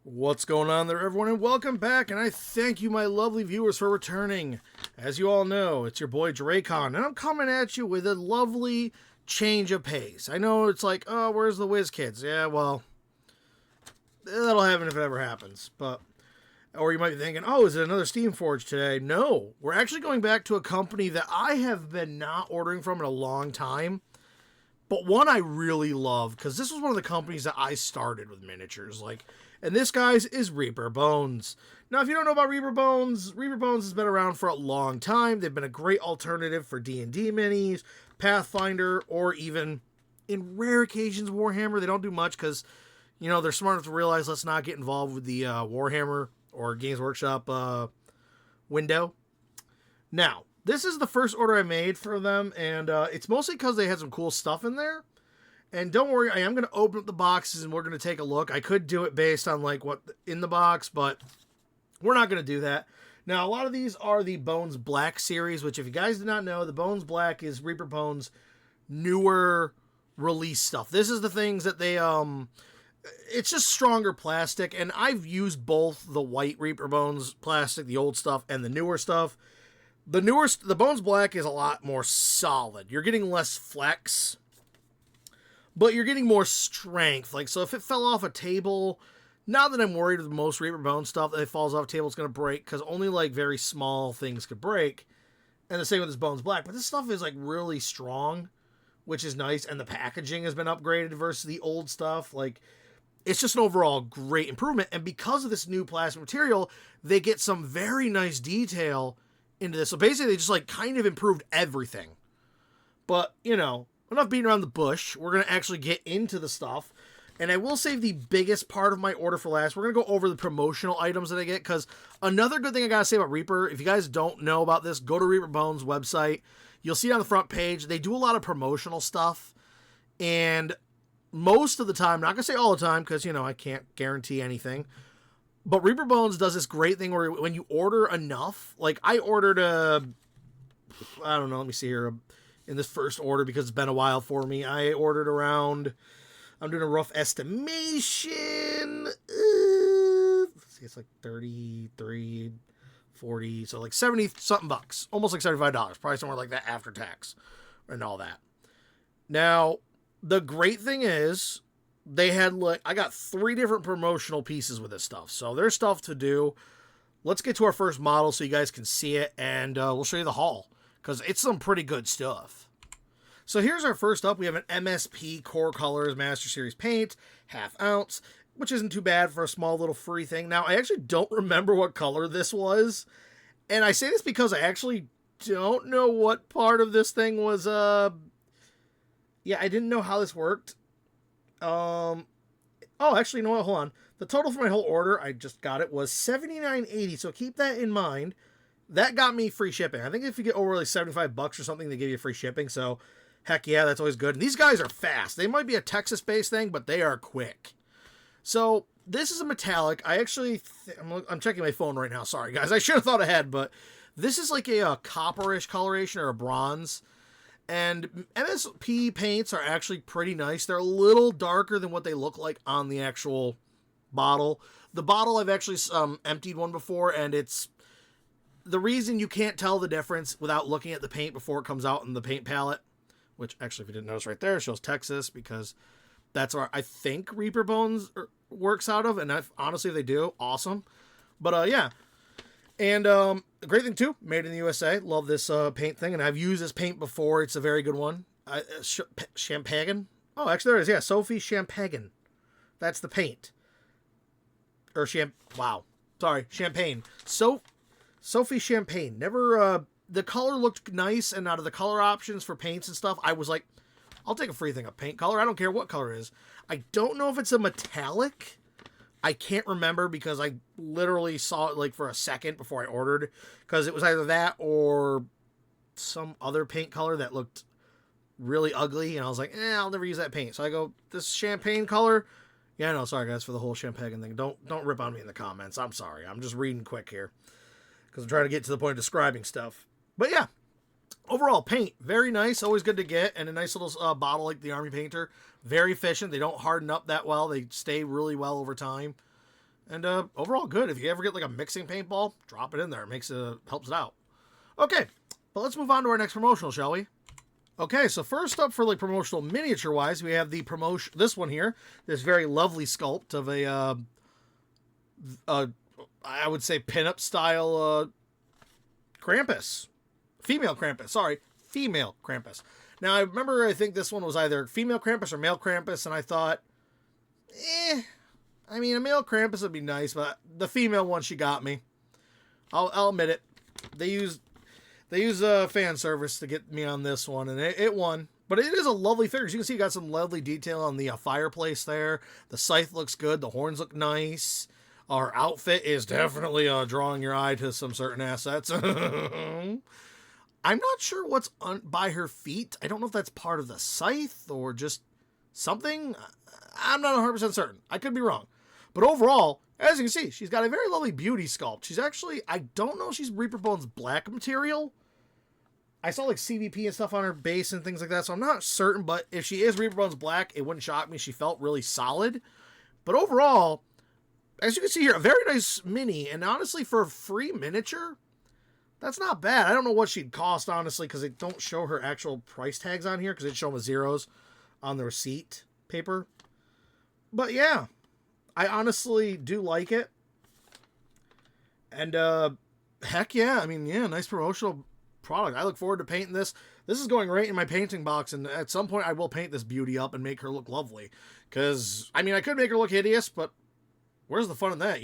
What's going on there, everyone, and welcome back, and I thank you, my lovely viewers, for returning. As you all know, it's your boy Dracon, and I'm coming at you with a lovely change of pace. I know it's like, oh, where's the Whiz Kids? Yeah, well, that'll happen if it ever happens, but... Or you might be thinking, oh, is it another Steamforge today? No, we're actually going back to a company that I have been not ordering from in a long time, but one I really love, because this was one of the companies that I started with miniatures, and this, guys, is Reaper Bones. Now, if you don't know about Reaper Bones has been around for a long time. They've been a great alternative for D&D minis, Pathfinder, or even, in rare occasions, Warhammer. They don't do much because, you know, they're smart enough to realize let's not get involved with the Warhammer or Games Workshop window. Now, this is the first order I made for them, and it's mostly because they had some cool stuff in there. And don't worry, I am going to open up the boxes and we're going to take a look. I could do it based on like what in the box, but we're not going to do that. Now, a lot of these are the Bones Black series, which if you guys did not know, the Bones Black is Reaper Bones' newer release stuff. This is the things that they, it's just stronger plastic, and I've used both the white Reaper Bones plastic, the old stuff, and the newer stuff. The Bones Black is a lot more solid. You're getting less flex, but you're getting more strength. Like, so if it fell off a table, not that I'm worried with most Reaper Bones stuff that it falls off a table, it's going to break, because only, like, very small things could break. And the same with this Bones Black. But this stuff is, like, really strong, which is nice, and the packaging has been upgraded versus the old stuff. Like, it's just an overall great improvement, and because of this new plastic material, they get some very nice detail into this. So basically, they just, like, kind of improved everything. But, you know, enough beating around the bush. We're going to actually get into the stuff. And I will save the biggest part of my order for last. We're going to go over the promotional items that I get, because another good thing I got to say about Reaper, if you guys don't know about this, go to Reaper Bones' website. You'll see it on the front page. They do a lot of promotional stuff. And most of the time, not going to say all the time, because, you know, I can't guarantee anything. But Reaper Bones does this great thing where when you order enough, like I ordered I don't know, let me see here. In this first order, because it's been a while for me, I ordered around, I'm doing a rough estimation, let's see, it's like 33, 40, so like 70 something bucks, almost like $75, probably somewhere like that after tax and all that. Now, the great thing is, they had, like, I got 3 different promotional pieces with this stuff, so there's stuff to do. Let's get to our first model so you guys can see it, and we'll show you the haul, because it's some pretty good stuff. So here's our first up. We have an MSP Core Colors Master Series paint, 1/2 ounce, which isn't too bad for a small little free thing. Now, I actually don't remember what color this was, and I say this because I actually don't know what part of this thing was, yeah, I didn't know how this worked. Oh, actually, you know what, hold on. The total for my whole order, I just got it, was $79.80, so keep that in mind. That got me free shipping. I think if you get over like $75 or something, they give you free shipping. So, heck yeah, that's always good. And these guys are fast. They might be a Texas-based thing, but they are quick. So, this is a metallic. I actually, I'm checking my phone right now. Sorry, guys. I should have thought ahead, but this is like a copperish coloration or a bronze. And MSP paints are actually pretty nice. They're a little darker than what they look like on the actual bottle. The bottle, I've actually emptied one before, and it's... The reason you can't tell the difference without looking at the paint before it comes out in the paint palette, which actually, if you didn't notice right there, shows Texas, because that's where I think Reaper Bones works out of, and honestly, if they do, awesome. But, yeah. And the great thing, too, made in the USA. Love this paint thing, and I've used this paint before. It's a very good one. Champagne? Oh, actually, there it is. Yeah, Sophie Champagne. That's the paint. Or wow. Sorry, Champagne. Sophie Champagne. Never, the color looked nice, and out of the color options for paints and stuff, I was like, I'll take a free thing of paint color. I don't care what color it is. I don't know if it's a metallic. I can't remember, because I literally saw it, like, for a second before I ordered, because it was either that or some other paint color that looked really ugly, and I was like, I'll never use that paint. So I go, this champagne color? Yeah, no, sorry, guys, for the whole champagne thing. Don't rip on me in the comments. I'm sorry. I'm just reading quick here, because I'm trying to get to the point of describing stuff. But yeah, overall, paint, very nice, always good to get, and a nice little bottle like the Army Painter. Very efficient. They don't harden up that well. They stay really well over time. And overall good. If you ever get like a mixing paintball, drop it in there. It makes it, helps it out. Okay, but let's move on to our next promotional, shall we? Okay, so first up for like promotional miniature wise, we have the promotion, this one here, this very lovely sculpt of a, I would say pinup style Krampus. Female Krampus, sorry, female Krampus. Now I remember I think this one was either female Krampus or male Krampus, and I thought, I mean a male Krampus would be nice, but the female one, she got me. I'll admit it. They use fan service to get me on this one, and it won. But it is a lovely figure. As you can see, you got some lovely detail on the fireplace there. The scythe looks good. The horns look nice. Our outfit is definitely drawing your eye to some certain assets. I'm not sure what's by her feet. I don't know if that's part of the scythe or just something. I'm not 100% certain. I could be wrong. But overall, as you can see, she's got a very lovely beauty sculpt. She's actually, I don't know if she's Reaper Bones black material. I saw like CVP and stuff on her base and things like that, so I'm not certain, but if she is Reaper Bones black, it wouldn't shock me. She felt really solid. But overall, as you can see here, a very nice mini, and honestly, for a free miniature, that's not bad. I don't know what she'd cost, honestly, because they don't show her actual price tags on here, because they show them with zeros on the receipt paper. But yeah, I honestly do like it. And, heck yeah, I mean, yeah, nice promotional product. I look forward to painting this. This is going right in my painting box, and at some point I will paint this beauty up and make her look lovely. Because, I mean, I could make her look hideous, but where's the fun in that?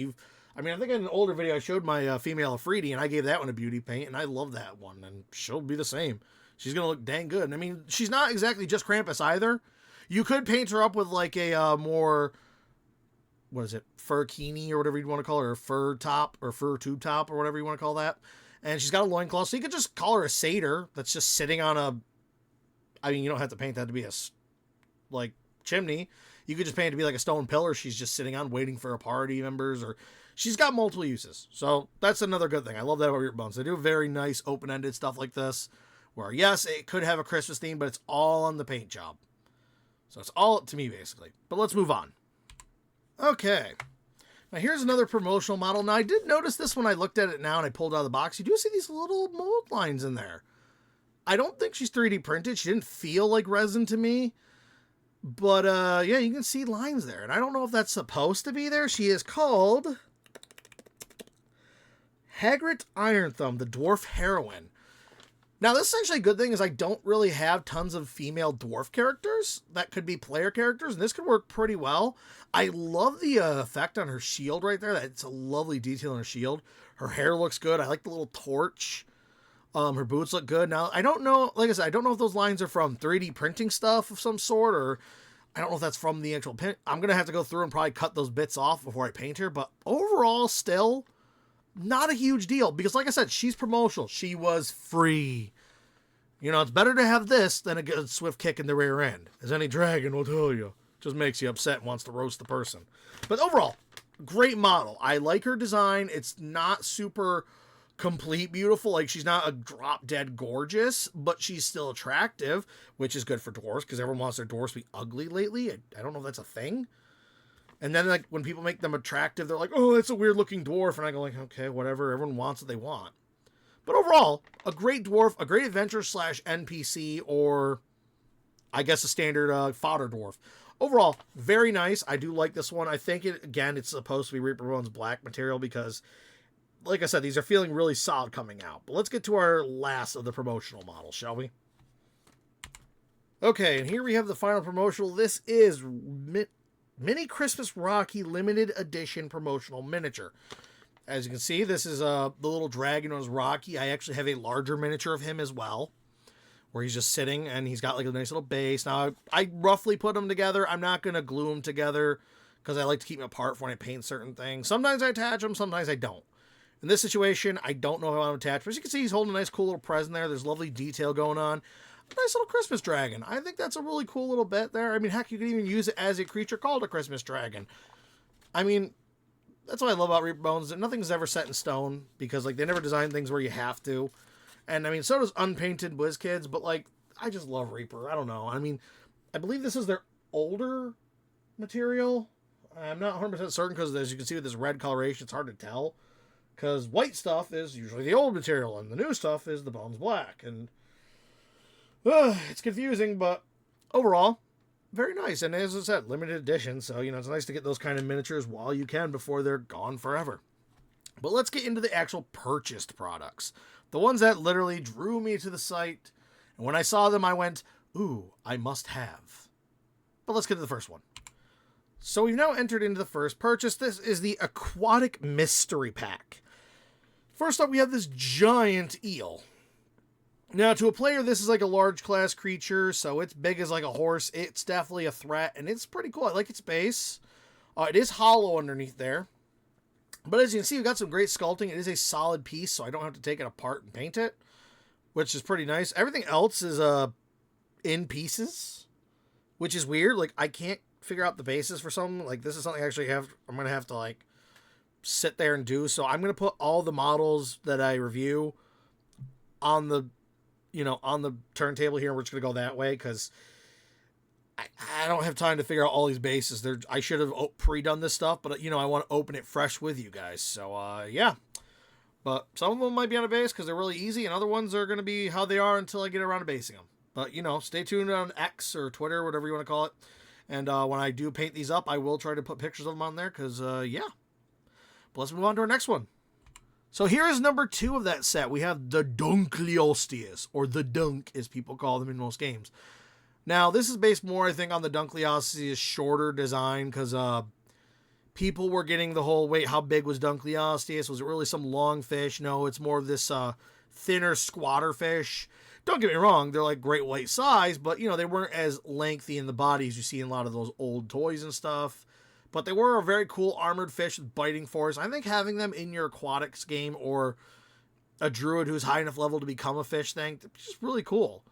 I think in an older video I showed my female Afridi, and I gave that one a beauty paint, and I love that one, and she'll be the same. She's going to look dang good. And I mean, she's not exactly just Krampus either. You could paint her up with like a more, what is it, furkini or whatever you want to call her, or fur top or fur tube top or whatever you want to call that. And she's got a loincloth, so you could just call her a satyr that's just sitting on a, I mean, you don't have to paint that to be a, like, chimney. You could just paint it to be like a stone pillar she's just sitting on waiting for a party members, or she's got multiple uses. So that's another good thing. I love that about Reaper Bones. They do very nice open-ended stuff like this, where yes, it could have a Christmas theme, but it's all on the paint job. So it's all up to me, basically. But let's move on. Okay. Now here's another promotional model. Now I did notice this when I looked at it now and I pulled out of the box. You do see these little mold lines in there. I don't think she's 3D printed. She didn't feel like resin to me. But, yeah, you can see lines there. And I don't know if that's supposed to be there. She is called Hagrid Ironthumb, the Dwarf Heroine. Now, this is actually a good thing, is I don't really have tons of female dwarf characters that could be player characters, and this could work pretty well. I love the effect on her shield right there. It's a lovely detail on her shield. Her hair looks good. I like the little torch. Her boots look good. Now, I don't know, like I said, I don't know if those lines are from 3D printing stuff of some sort, or I don't know if that's from the actual paint. I'm going to have to go through and probably cut those bits off before I paint her, but overall, still not a huge deal, because like I said, she's promotional. She was free. You know, it's better to have this than a good swift kick in the rear end, as any dragon will tell you. Just makes you upset and wants to roast the person. But overall, great model. I like her design. It's not super complete beautiful. Like, she's not a drop dead gorgeous, but she's still attractive, which is good for dwarves, because everyone wants their dwarves to be ugly lately. I don't know if that's a thing. And then, like, when people make them attractive, they're like, oh, that's a weird looking dwarf. And I go like, okay, whatever. Everyone wants what they want. But overall, a great dwarf, a great adventure slash NPC, or I guess a standard fodder dwarf. Overall, very nice. I do like this one. I think, it's supposed to be Reaper Bones black material, because, like I said, these are feeling really solid coming out. But let's get to our last of the promotional models, shall we? Okay, and here we have the final promotional. This is Mini Christmas Rocky Limited Edition Promotional Miniature. As you can see, this is the little dragon known as Rocky. I actually have a larger miniature of him as well, where he's just sitting and he's got like a nice little base. Now, I roughly put them together. I'm not going to glue them together because I like to keep them apart for when I paint certain things. Sometimes I attach them, sometimes I don't. In this situation, I don't know if I want to attach, but as you can see, he's holding a nice cool little present there. There's lovely detail going on. A nice little Christmas dragon. I think that's a really cool little bit there. I mean, heck, you could even use it as a creature called a Christmas dragon. I mean, that's what I love about Reaper Bones. Nothing's ever set in stone, because like they never design things where you have to. And I mean, so does Unpainted WizKids, but like, I just love Reaper. I don't know. I mean, I believe this is their older material. I'm not 100% certain because, as you can see with this red coloration, it's hard to tell. Because white stuff is usually the old material, and the new stuff is the bones black. And it's confusing, but overall, very nice. And as I said, limited edition, so, it's nice to get those kind of miniatures while you can before they're gone forever. But let's get into the actual purchased products. The ones that literally drew me to the site. And when I saw them, I went, ooh, I must have. But let's get to the first one. So we've now entered into the first purchase. This is the Aquatic Mystery Pack. First up, we have this giant eel. Now, to a player, this is like a large class creature, so it's big as like a horse. It's definitely a threat, and it's pretty cool. I like its base. It is hollow underneath there. But as you can see, we've got some great sculpting. It is a solid piece, so I don't have to take it apart and paint it, which is pretty nice. Everything else is in pieces, which is weird. Like, I can't figure out the basis for something. Like, this is something I'm going to have to, like, sit there and do. So I'm going to put all the models that I review on the turntable here. We're just going to go that way because I don't have time to figure out all these bases. I should have pre-done this stuff, but, I want to open it fresh with you guys. So, yeah. But some of them might be on a base because they're really easy, and other ones are going to be how they are until I get around to basing them. But, stay tuned on X or Twitter, whatever you want to call it. And when I do paint these up, I will try to put pictures of them on there because, yeah. But let's move on to our next one. So here is number 2 of that set. We have the Dunkleosteus, or the Dunk, as people call them in most games. Now, this is based more, I think, on the Dunkleosteus shorter design, because people were getting the whole, wait, how big was Dunkleosteus? Was it really some long fish? No, it's more of this thinner, squatter fish. Don't get me wrong, they're like great white size, but, they weren't as lengthy in the body as you see in a lot of those old toys and stuff. But they were a very cool armored fish with biting force. I think having them in your aquatics game or a druid who's high enough level to become a fish thing, it's just really cool.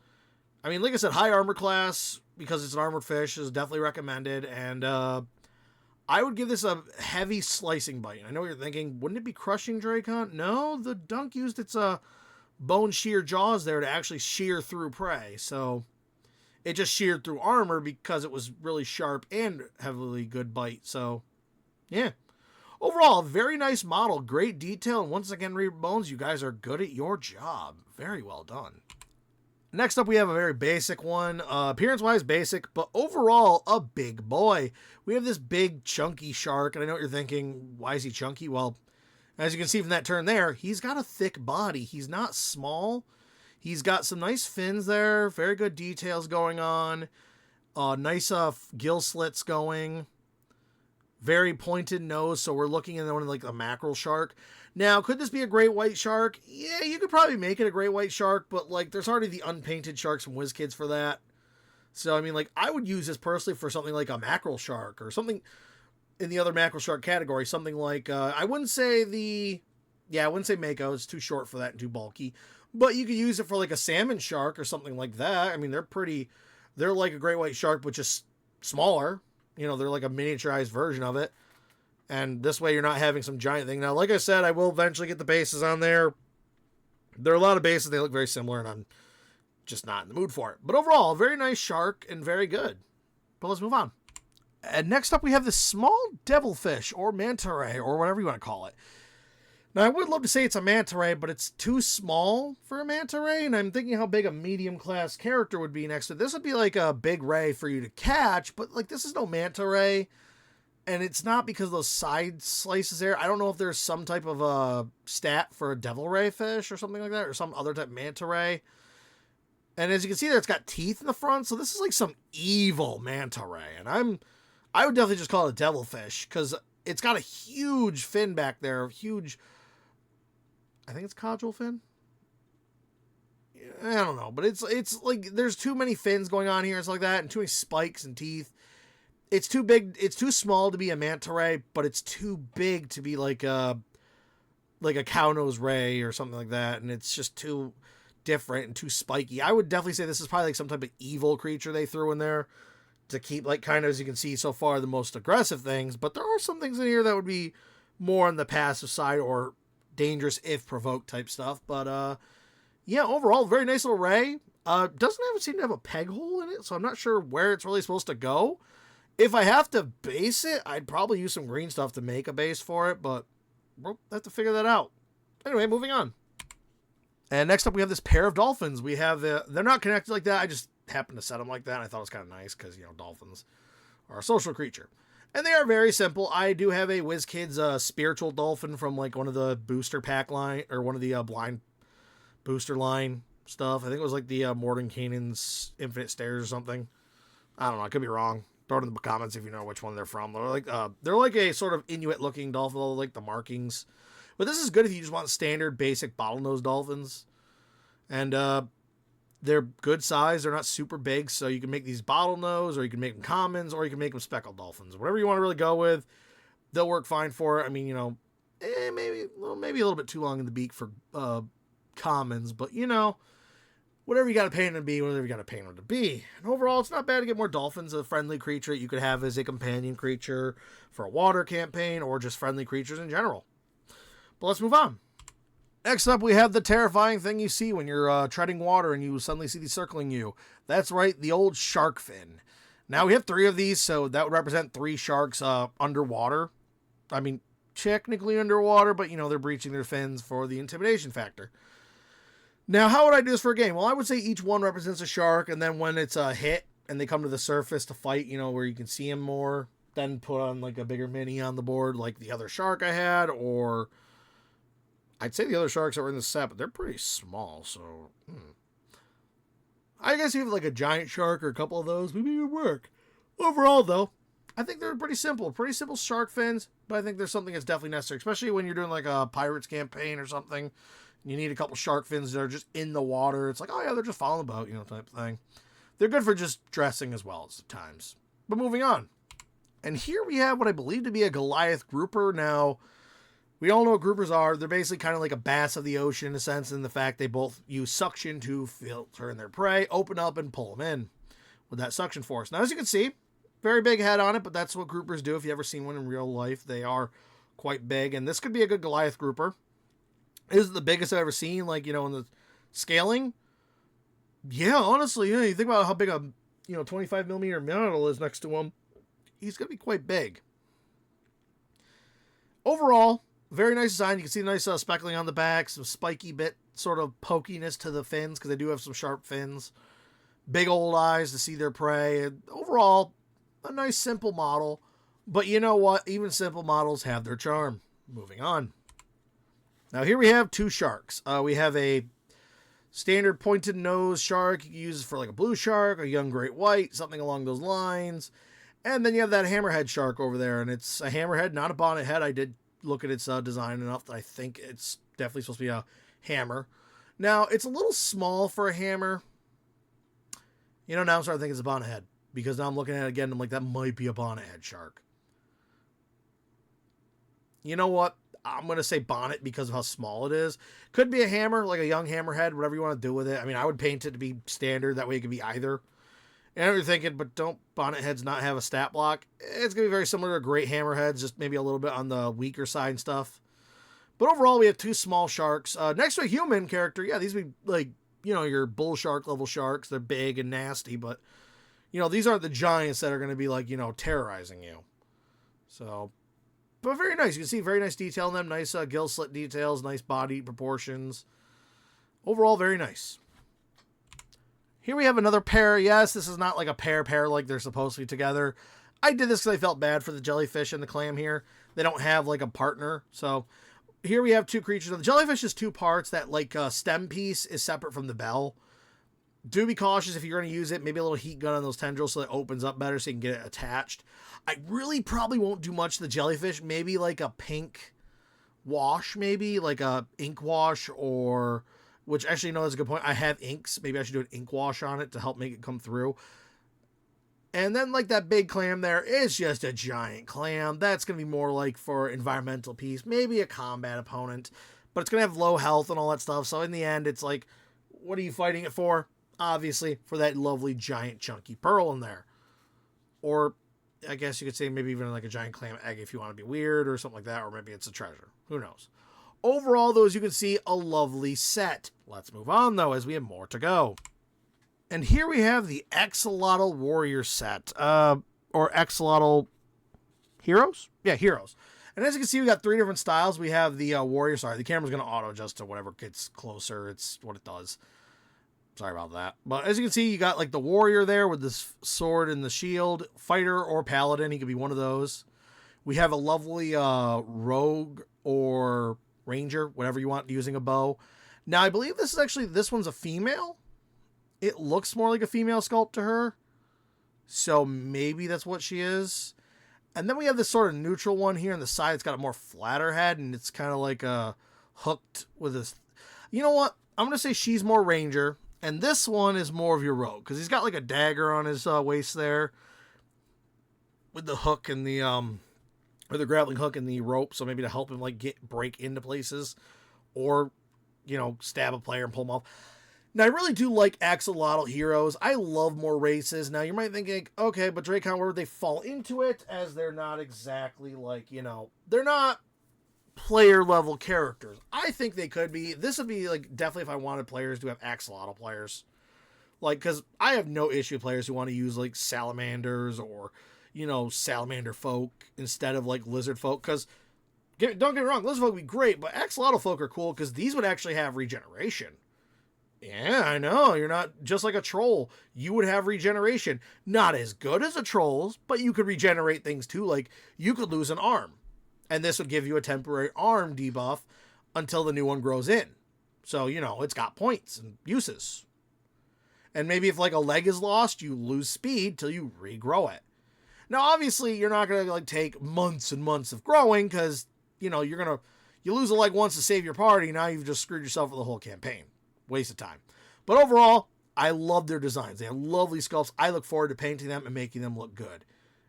I mean, like I said, high armor class, because it's an armored fish, is definitely recommended. And I would give this a heavy slicing bite. I know what you're thinking, wouldn't it be crushing, Dracon? No, the Dunk used its bone shear jaws there to actually shear through prey. So it just sheared through armor because it was really sharp and heavily good bite. So, yeah. Overall, very nice model. Great detail. And once again, Reaper Bones, you guys are good at your job. Very well done. Next up, we have a very basic one. Appearance-wise, basic, but overall, a big boy. We have this big, chunky shark. And I know what you're thinking, why is he chunky? Well, as you can see from that turn there, he's got a thick body. He's not small. He's got some nice fins there, very good details going on, nice gill slits going, very pointed nose, so we're looking at one like a mackerel shark. Now, could this be a great white shark? Yeah, you could probably make it a great white shark, but like there's already the unpainted sharks from WizKids for that. So, I mean, like I would use this personally for something like a mackerel shark or something in the other mackerel shark category, something like, I wouldn't say Mako, it's too short for that and too bulky. But you could use it for like a salmon shark or something like that. I mean, they're like a great white shark, but just smaller. They're like a miniaturized version of it. And this way you're not having some giant thing. Now, like I said, I will eventually get the bases on there. There are a lot of bases. They look very similar, and I'm just not in the mood for it. But overall, very nice shark and very good. But let's move on. And next up, we have this small devilfish or manta ray or whatever you want to call it. Now, I would love to say it's a manta ray, but it's too small for a manta ray, and I'm thinking how big a medium-class character would be next to it. This would be like a big ray for you to catch, but like this is no manta ray, and it's not because of those side slices there. I don't know if there's some type of a stat for a devil ray fish or something like that, or some other type of manta ray. And as you can see there, it's got teeth in the front, so this is like some evil manta ray, and I would definitely just call it a devilfish, because it's got a huge fin back there, huge... I think it's caudal fin. I don't know, but it's like there's too many fins going on here, it's like that, and too many spikes and teeth. It's too big. It's too small to be a manta ray, but it's too big to be like a cow nose ray or something like that, and it's just too different and too spiky. I would definitely say this is probably like some type of evil creature they threw in there to keep, like, kind of, as you can see so far, the most aggressive things. But there are some things in here that would be more on the passive side or dangerous if provoked type stuff. But yeah, overall, very nice little ray. Doesn't seem to have a peg hole in it, so I'm not sure where it's really supposed to go. If I have to base it, I'd probably use some green stuff to make a base for it, but we'll have to figure that out. Anyway, moving on. And next up, we have this pair of dolphins. We have they're not connected like that. I just happened to set them like that. And I thought it was kind of nice because, you know, dolphins are a social creature. And they are very simple. I do have a WizKids spiritual dolphin from like one of the booster pack line, or one of the blind booster line stuff. I think it was like the Mordenkainen's Infinite Stairs or something. I don't know. I could be wrong. Throw it in the comments if you know which one they're from. They're like a sort of Inuit looking dolphin, like the markings. But this is good if you just want standard basic bottlenose dolphins. And they're good size. They're not super big, so you can make these bottlenose, or you can make them commons, or you can make them speckled dolphins. Whatever you want to really go with, they'll work fine for it. I mean, you know, maybe a little bit too long in the beak for commons, but you know, whatever you got to paint them to be, whatever you got to paint them to be. And overall, it's not bad to get more dolphins. A friendly creature you could have as a companion creature for a water campaign, or just friendly creatures in general. But let's move on. Next up, we have the terrifying thing you see when you're treading water and you suddenly see these circling you. That's right, the old shark fin. Now, we have 3 of these, so that would represent 3 sharks underwater. I mean, technically underwater, but, you know, they're breaching their fins for the intimidation factor. Now, how would I do this for a game? Well, I would say each one represents a shark, and then when it's a hit and they come to the surface to fight, you know, where you can see them more, then put on, like, a bigger mini on the board, like the other shark I had, or I'd say the other sharks that were in the set, but they're pretty small, so I guess you have like a giant shark or a couple of those, maybe it would work. Overall, though, I think they're pretty simple shark fins, but I think there's something that's definitely necessary, especially when you're doing like a pirates campaign or something. You need a couple shark fins that are just in the water. It's like, oh yeah, they're just following the boat, you know, type of thing. They're good for just dressing as well as times. But moving on. And here we have what I believe to be a Goliath grouper. Now, we all know what groupers are. They're basically kind of like a bass of the ocean in a sense, in the fact they both use suction to filter in their prey, open up, and pull them in with that suction force. Now, as you can see, very big head on it, but that's what groupers do. If you've ever seen one in real life, they are quite big, and this could be a good Goliath grouper. This is the biggest I've ever seen, like, you know, in the scaling. Yeah, honestly, you think about how big a, 25 millimeter metal is next to him. He's going to be quite big. Overall, very nice design. You can see the nice speckling on the back, some spiky bit sort of pokiness to the fins, because they do have some sharp fins. Big old eyes to see their prey. And overall, a nice simple model. But you know what? Even simple models have their charm. Moving on. Now here we have 2 sharks. We have a standard pointed nose shark. You can use it for like a blue shark, a young great white, something along those lines. And then you have that hammerhead shark over there. And it's a hammerhead, not a bonnet head. I did look at its design enough that I think it's definitely supposed to be a hammer. Now, it's a little small for a hammer. Now I'm starting to think it's a bonnet head, because now I'm looking at it again and I'm like, that might be a bonnet head shark. You know what? I'm going to say bonnet because of how small it is. Could be a hammer, like a young hammerhead, whatever you want to do with it. I mean, I would paint it to be standard. That way it could be either. And you're thinking, but don't bonnet heads not have a stat block? It's going to be very similar to great hammerheads, just maybe a little bit on the weaker side and stuff. But overall, we have 2 small sharks. Next to a human character, yeah, these would be like, your bull shark level sharks. They're big and nasty, but, these aren't the giants that are going to be like, terrorizing you. So, but very nice. You can see very nice detail in them. Nice gill slit details, nice body proportions. Overall, very nice. Here we have another pair. Yes, this is not like a pair like they're supposed to be together. I did this because I felt bad for the jellyfish and the clam here. They don't have like a partner. So here we have 2 creatures. The jellyfish is 2 parts. That like stem piece is separate from the bell. Do be cautious if you're going to use it. Maybe a little heat gun on those tendrils so it opens up better so you can get it attached. I really probably won't do much to the jellyfish. Maybe like a pink wash, maybe like a ink wash, or... Which actually, no, that's a good point. I have inks. Maybe I should do an ink wash on it to help make it come through. And then, like, that big clam there is just a giant clam. That's going to be more like for environmental piece. Maybe a combat opponent. But it's going to have low health and all that stuff. So in the end, it's like, what are you fighting it for? Obviously, for that lovely giant chunky pearl in there. Or, I guess you could say maybe even like a giant clam egg if you want to be weird or something like that. Or maybe it's a treasure. Who knows? Overall, though, as you can see, a lovely set. Let's move on, though, as we have more to go. And here we have the Axolotl Warrior set. or axolotl heroes. Yeah, heroes. And as you can see, we got 3 different styles. We have the warrior. Sorry, the camera's going to auto adjust to whatever gets closer. It's what it does. Sorry about that. But as you can see, you got like the warrior there with this sword and the shield. Fighter or paladin. He could be one of those. We have a lovely rogue or ranger, whatever you want, using a bow. Now, I believe this one's a female. It looks more like a female sculpt to her. So maybe that's what she is. And then we have this sort of neutral one here on the side. It's got a more flatter head, and it's kind of like hooked with this. You know what? I'm going to say she's more ranger, and this one is more of your rogue, because he's got like a dagger on his waist there with the hook and the or the grappling hook and the rope, so maybe to help him like break into places, or stab a player and pull them off. Now, I really do like axolotl heroes. I love more races. Now, you might think, okay, but Dracon, where would they fall into it? As they're not exactly like, they're not player-level characters. I think they could be. This would be, like, definitely if I wanted players to have axolotl players. Like, because I have no issue with players who want to use, like, salamanders or, salamander folk instead of, like, lizard folk. Because, don't get me wrong, lizard folk would be great, but axolotl folk are cool because these would actually have regeneration. Yeah, I know. You're not just like a troll. You would have regeneration. Not as good as a troll's, but you could regenerate things too. Like, you could lose an arm. And this would give you a temporary arm debuff until the new one grows in. So, it's got points and uses. And maybe if, like, a leg is lost, you lose speed till you regrow it. Now, obviously, you're not going to, like, take months and months of growing because, you lose a leg once to save your party. Now you've just screwed yourself for the whole campaign. Waste of time. But overall, I love their designs. They have lovely sculpts. I look forward to painting them and making them look good.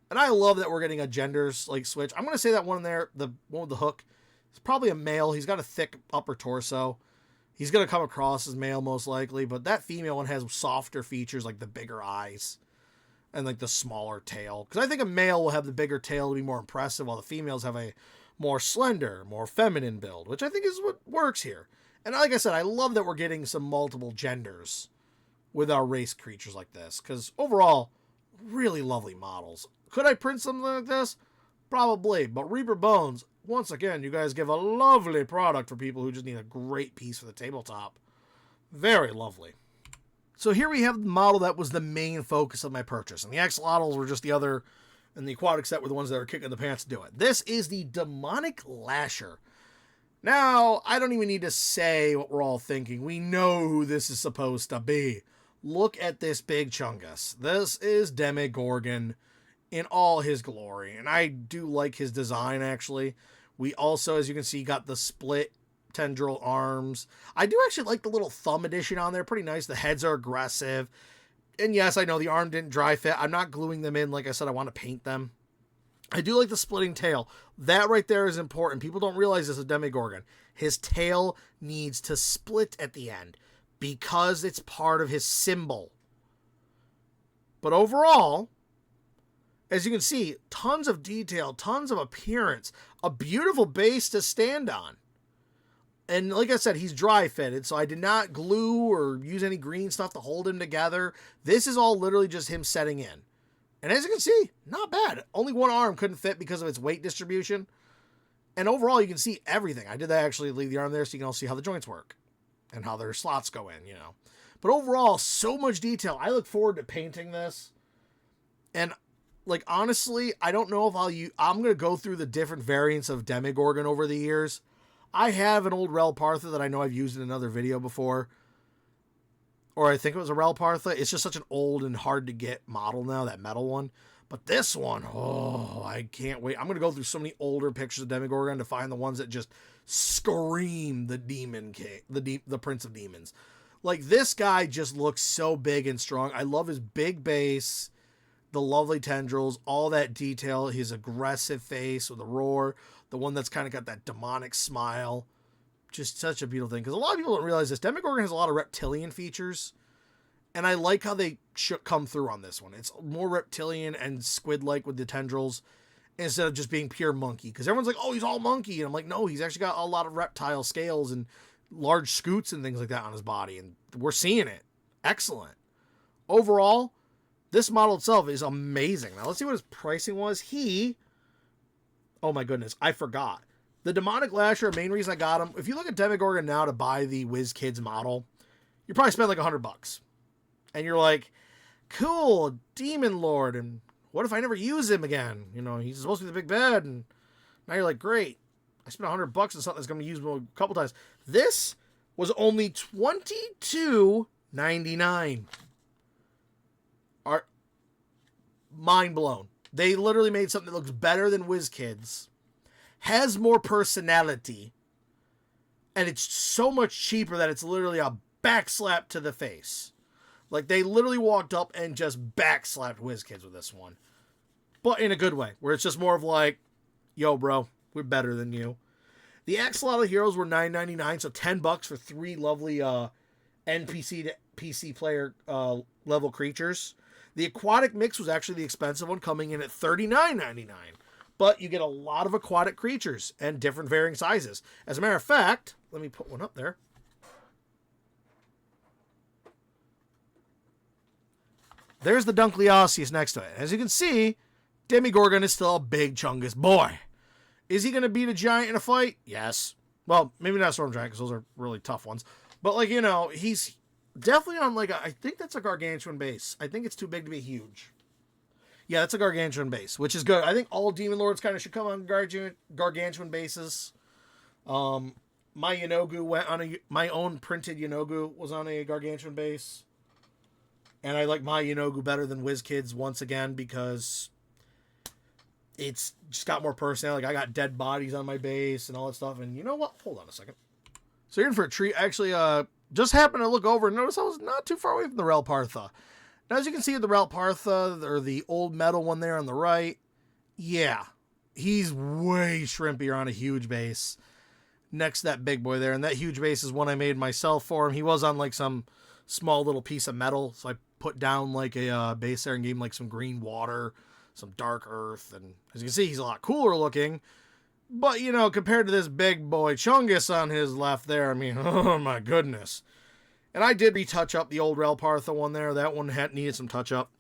And I love that we're getting a genders like switch. I'm going to say that one in there, the one with the hook, is probably a male. He's got a thick upper torso. He's going to come across as male most likely, but that female one has softer features like the bigger eyes and like the smaller tail. Because I think a male will have the bigger tail to be more impressive, while the females have a more slender, more feminine build, which I think is what works here. And like I said, I love that we're getting some multiple genders with our race creatures like this. Because overall, really lovely models. Could I print something like this? Probably. But Reaper Bones, once again, you guys give a lovely product for people who just need a great piece for the tabletop. Very lovely. So here we have the model that was the main focus of my purchase. And the axolotls were just the other, and the aquatic set were the ones that were kicking the pants to do it. This is the Demonic Lasher. Now, I don't even need to say what we're all thinking. We know who this is supposed to be. Look at this big chungus. This is Demogorgon in all his glory. And I do like his design, actually. We also, as you can see, got the split tendril arms. I do actually like the little thumb addition on there. Pretty nice. The heads are aggressive. And yes, I know the arm didn't dry fit. I'm not gluing them in. Like I said, I want to paint them. I do like the splitting tail. That right there is important. People don't realize this is a Demogorgon. His tail needs to split at the end because it's part of his symbol. But overall, as you can see, tons of detail, tons of appearance, a beautiful base to stand on. And like I said, he's dry fitted, so I did not glue or use any green stuff to hold him together. This is all literally just him setting in. And as you can see, not bad. Only one arm couldn't fit because of its weight distribution. And overall, you can see everything. I did that actually, leave the arm there so you can all see how the joints work and how their slots go in, But overall, so much detail. I look forward to painting this. And, like, honestly, I don't know if I'm going to go through the different variants of Demogorgon over the years. I have an old Relpartha that I know I've used in another video before. Or I think it was a Relpartha. It's just such an old and hard to get model now, that metal one. But this one, oh, I can't wait. I'm going to go through so many older pictures of Demogorgon to find the ones that just scream the demon king, the Prince of Demons. Like, this guy just looks so big and strong. I love his big base, the lovely tendrils, all that detail, his aggressive face with the roar, the one that's kind of got that demonic smile. Just such a beautiful thing. Because a lot of people don't realize this. Demogorgon has a lot of reptilian features. And I like how they come through on this one. It's more reptilian and squid-like with the tendrils instead of just being pure monkey. Because everyone's like, oh, he's all monkey. And I'm like, no, he's actually got a lot of reptile scales and large scoots and things like that on his body. And we're seeing it. Excellent. Overall, This model itself is amazing. Now, let's see what his pricing was. Oh my goodness, I forgot. The Demonic Lasher, main reason I got him, if you look at Demogorgon now to buy the WizKids model, you probably spend like $100. And you're like, cool, Demon Lord, and what if I never use him again? You know, he's supposed to be the big bad, and now you're like, great, I spent $100 on something that's going to be used a couple times. This was only $22.99. Mind blown. They literally made something that looks better than WizKids, has more personality, and it's so much cheaper that it's literally a backslap to the face. Like, they literally walked up and just backslapped WizKids with this one. But in a good way, where it's just more of like, yo, bro, we're better than you. The Axolotl Heroes were $9.99, so $10 for 3 lovely NPC to PC player level creatures. The Aquatic Mix was actually the expensive one, coming in at $39.99. But you get a lot of aquatic creatures and different varying sizes. As a matter of fact, let me put one up there. There's the Dunkleosteus next to it. As you can see, Demogorgon is still a big chungus boy. Is he going to beat a giant in a fight? Yes. Well, maybe not a Storm Giant, because those are really tough ones. But, like, you know, he's definitely on, like, I think that's a Gargantuan base. I think it's too big to be huge. Yeah, that's a Gargantuan base, which is good. I think all Demon Lords kind of should come on Gargantuan bases. My Yenogu went on my own printed Yenogu was on a Gargantuan base. And I like my Yenogu better than WizKids once again because it's just got more personality. Like, I got dead bodies on my base and all that stuff. And you know what? Hold on a second. So you're in for a treat. Actually, just happened to look over and notice I was not too far away from the Relpartha. Now, as you can see, the Relpartha, or the old metal one there on the right, yeah, he's way shrimpier on a huge base next to that big boy there. And that huge base is one I made myself for him. He was on like some small little piece of metal, so I put down like a base there and gave him like some green water, some dark earth, and as you can see, he's a lot cooler looking. But, you know, compared to this big boy Chungus on his left there, I mean, oh my goodness. And I did retouch up the old Relpartha one there. That one had needed some touch up.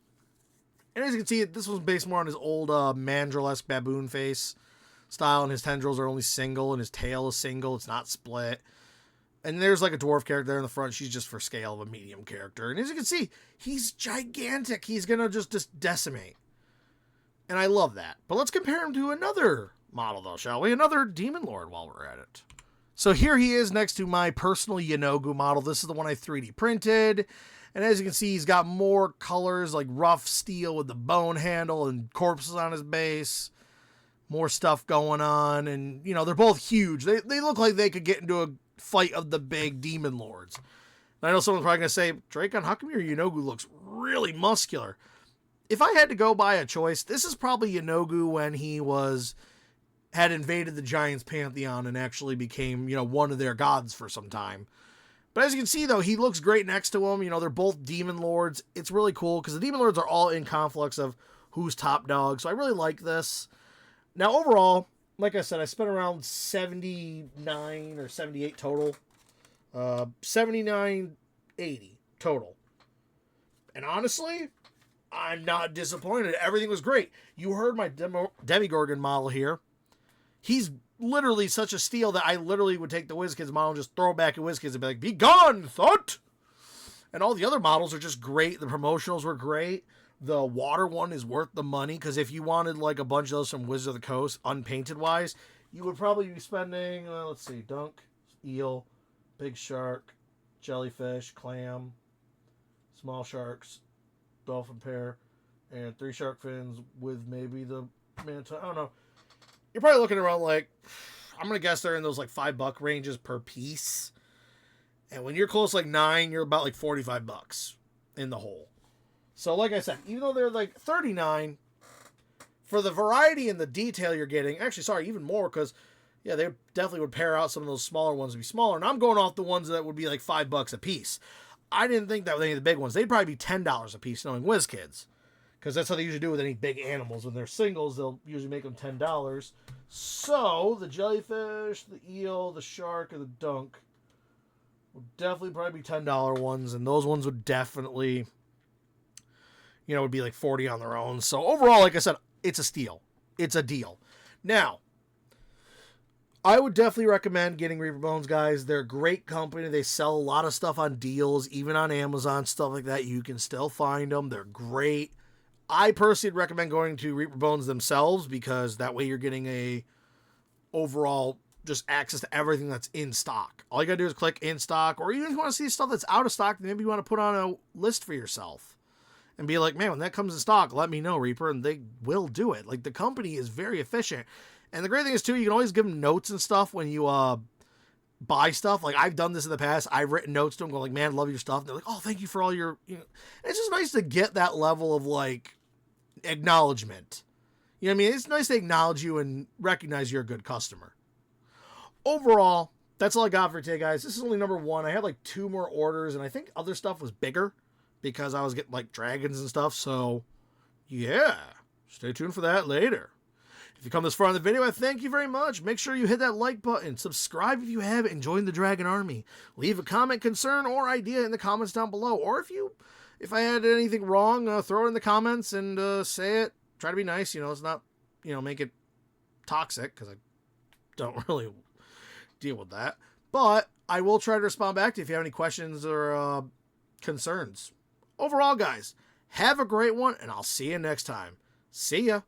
And as you can see, this was based more on his old mandrill-esque baboon face style, and his tendrils are only single, and his tail is single. It's not split. And there's like a dwarf character there in the front. She's just for scale of a medium character. And as you can see, he's gigantic. He's going to just decimate. And I love that. But let's compare him to another model, though, shall we? Another Demon Lord while we're at it. So here he is next to my personal Yenogu model. This is the one I 3D printed. And as you can see, he's got more colors, like rough steel with the bone handle and corpses on his base. More stuff going on. And, you know, they're both huge. They look like they could get into a fight of the big Demon Lords. And I know someone's probably going to say, Dracon, how come your Yenogu looks really muscular? If I had to go by a choice, this is probably Yenogu when he had invaded the Giants' pantheon and actually became, you know, one of their gods for some time. But as you can see, though, he looks great next to him. You know, they're both Demon Lords. It's really cool because the Demon Lords are all in conflicts of who's top dog. So I really like this. Now, overall, like I said, I spent around $79 or $78 total. $79.80 total. And honestly, I'm not disappointed. Everything was great. You heard my Demogorgon model here. He's literally such a steal that I literally would take the WizKids model and just throw it back at WizKids and be like, be gone, thought! And all the other models are just great. The promotionals were great. The water one is worth the money, because if you wanted like a bunch of those from Wizard of the Coast, unpainted wise, you would probably be spending, let's see, dunk, eel, big shark, jellyfish, clam, small sharks, dolphin pair, and 3 shark fins with maybe the manta. I don't know. You're probably looking around like, I'm going to guess they're in those like $5 ranges per piece. And when you're close like 9, you're about like $45 in the whole. So like I said, even though they're like $39, for the variety and the detail you're getting, actually, sorry, even more, because, yeah, they definitely would pair out some of those smaller ones to be smaller. And I'm going off the ones that would be like $5 a piece. I didn't think that with any of the big ones. They'd probably be $10 a piece, knowing WizKids. Because that's how they usually do with any big animals. When they're singles, they'll usually make them $10. So, the jellyfish, the eel, the shark, and the dunk would definitely probably be $10 ones. And those ones would definitely, would be like 40 on their own. So overall, like I said, it's a steal. It's a deal. Now, I would definitely recommend getting Reaper Bones, guys. They're a great company. They sell a lot of stuff on deals, even on Amazon, stuff like that. You can still find them. They're great. I personally would recommend going to Reaper Bones themselves, because that way you're getting a overall just access to everything that's in stock. All you gotta do is click in stock, or even if you want to see stuff that's out of stock, maybe you want to put on a list for yourself and be like, man, when that comes in stock, let me know, Reaper, and they will do it. Like, the company is very efficient. And the great thing is, too, you can always give them notes and stuff when you buy stuff. Like, I've done this in the past. I've written notes to them going like, man, love your stuff. And they're like, oh, thank you for all your, It's just nice to get that level of, like, acknowledgement. You know what I mean? It's nice to acknowledge you and recognize you're a good customer. Overall, that's all I got for today, guys. This is only number 1. I had, like, 2 more orders, and I think other stuff was bigger because I was getting, like, dragons and stuff. So, yeah. Stay tuned for that later. If you come this far in the video, I thank you very much. Make sure you hit that like button, subscribe if you haven't, and join the Dragon Army. Leave a comment, concern, or idea in the comments down below. Or if I had anything wrong, throw it in the comments and say it. Try to be nice, it's not, make it toxic, because I don't really deal with that. But I will try to respond back to you if you have any questions or concerns. Overall, guys, have a great one, and I'll see you next time. See ya.